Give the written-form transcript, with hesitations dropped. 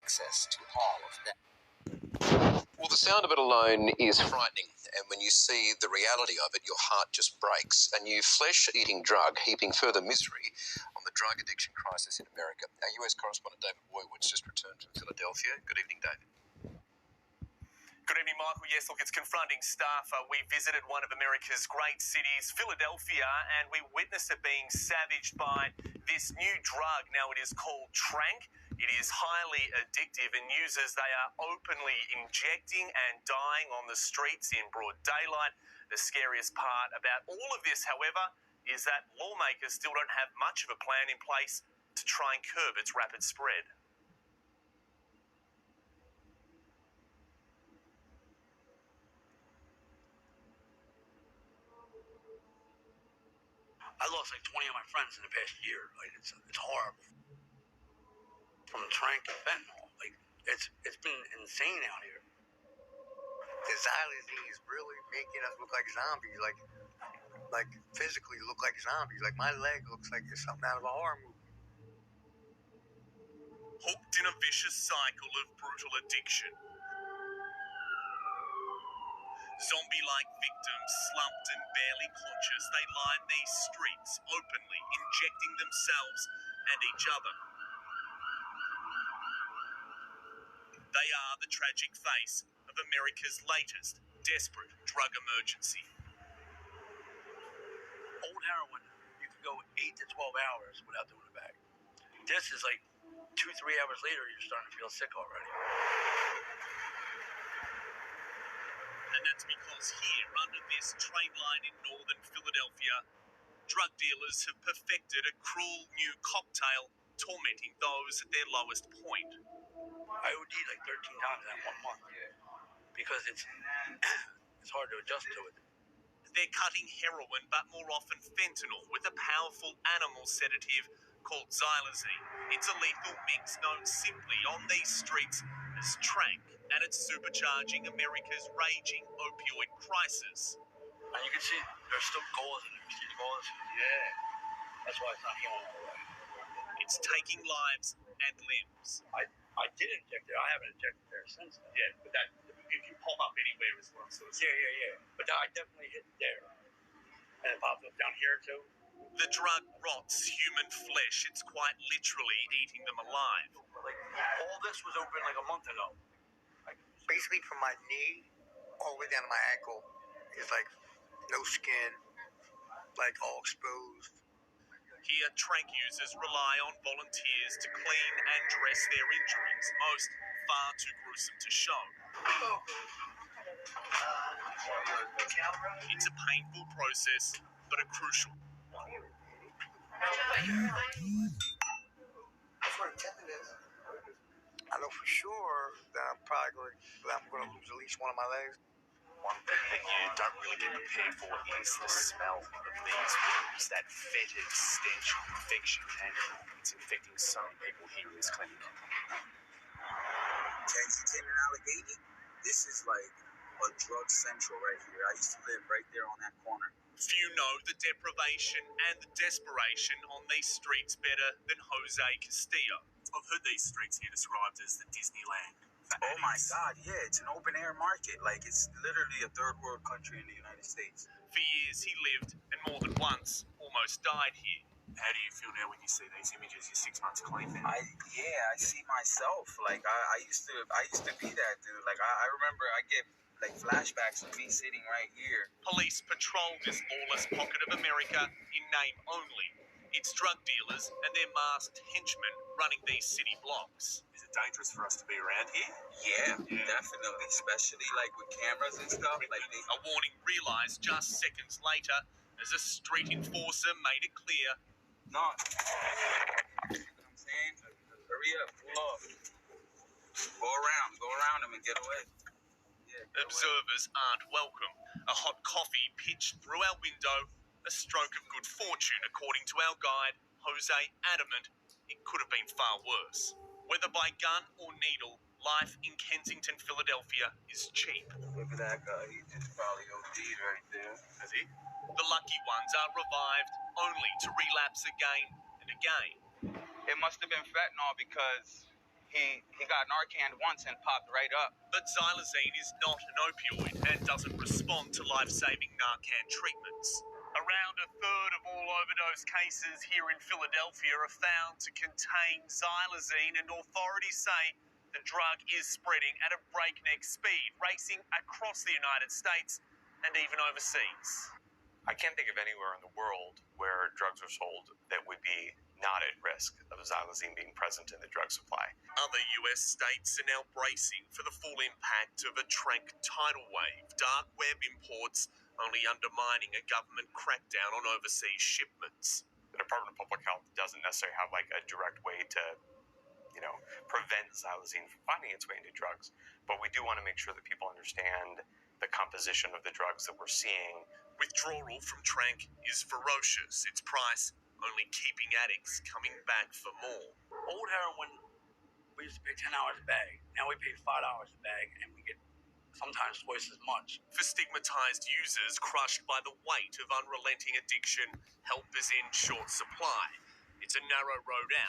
access to all of that. Well, the sound of it alone is frightening, and when you see the reality of it, your heart just breaks. A new flesh-eating drug heaping further misery on the drug addiction crisis in America. Our US correspondent David Woodward's just returned from Philadelphia. Good evening, David. Good evening, Michael. Yes, look, it's confronting stuff. We visited one of America's great cities, Philadelphia, and we witnessed it being savaged by this new drug. Now, it is called Tranq. It is highly addictive, and users, they are openly injecting and dying on the streets in broad daylight. The scariest part about all of this, however, is that lawmakers still don't have much of a plan in place to try and curb its rapid spread. I lost like 20 of my friends in the past year. Like it's horrible. From Tranq to fentanyl, like it's been insane out here. The xylazine is really making us look like zombies, like physically look like zombies. Like my leg looks like it's something out of a horror movie. Hooked in a vicious cycle of brutal addiction. Zombie-like victims, slumped and barely conscious, they line these streets openly, injecting themselves and each other. They are the tragic face of America's latest desperate drug emergency. Old heroin, you could go 8 to 12 hours without doing a bag. This is like 2-3 hours later, you're starting to feel sick already. And that's because here, under this train line in northern Philadelphia, drug dealers have perfected a cruel new cocktail tormenting those at their lowest point. I OD'd like 13 times in that 1 month because it's hard to adjust to it. They're cutting heroin, but more often fentanyl, with a powerful animal sedative called xylazine. It's a lethal mix known simply on these streets as Tranq, and it's supercharging America's raging opioid crisis. And you can see there's still gauze in there. See the gauze? Yeah. That's why it's not healing all the way. It's taking lives and limbs. I did inject it. I haven't injected there since then. Yeah, but that it can pop up anywhere as well. So Yeah. But I definitely hit there. And it popped up down here too. The drug rots human flesh. It's quite literally eating them alive. Like all this was open like a month ago. Basically, from my knee all the way down to my ankle is like no skin, like all exposed. Here, Tranq users rely on volunteers to clean and dress their injuries, most far too gruesome to show. It's a painful process, but a crucial one. I know for sure that I'm probably going to lose at least one of my legs. One thing that you don't really get prepared for is the smell of these rooms, that fetid stench of infection, and it's infecting so many people here in this clinic. Kensington and Allegheny, this is like a drug central right here. I used to live right there on that corner. Few know the deprivation and the desperation on these streets better than Jose Castillo. I've heard these streets here described as the Disneyland. Oh my God, yeah, it's an open air market. Like it's literally a third world country in the United States. For years he lived, and more than once, almost died here. How do you feel now when you see these images? You're 6 months clean now. I see myself. Like I used to be that dude. Like I remember I get like flashbacks of me sitting right here. Police patrol this lawless pocket of America in name only. It's drug dealers and their masked henchmen running these city blocks. Is it dangerous for us to be around here? Yeah, definitely. Especially like with cameras and stuff. A warning realised just seconds later as a street enforcer made it clear. No. You know what I'm saying? Hurry up, pull off. Go around them and get away. Observers aren't welcome. A hot coffee pitched through our window. A stroke of good fortune, according to our guide, Jose, adamant it could have been far worse. Whether by gun or needle, life in Kensington, Philadelphia is cheap. Look at that guy. He just probably OD'd right there. Has he? The lucky ones are revived only to relapse again and again. It must have been fentanyl because He got Narcan once and popped right up. But xylazine is not an opioid and doesn't respond to life-saving Narcan treatments. Around a third of all overdose cases here in Philadelphia are found to contain xylazine, and authorities say the drug is spreading at a breakneck speed, racing across the United States and even overseas. I can't think of anywhere in the world where drugs are sold that would be not at risk of xylazine being present in the drug supply. Other US states are now bracing for the full impact of a trank tidal wave. Dark web imports only undermining a government crackdown on overseas shipments. The Department of Public Health doesn't necessarily have like a direct way to, prevent xylazine from finding its way into drugs. But we do want to make sure that people understand the composition of the drugs that we're seeing. Withdrawal from trank is ferocious. Its price only keeping addicts coming back for more. Old heroin, we used to pay $10 a bag. Now we pay $5 a bag, and we get sometimes twice as much. For stigmatized users crushed by the weight of unrelenting addiction, help is in short supply. It's a narrow road out.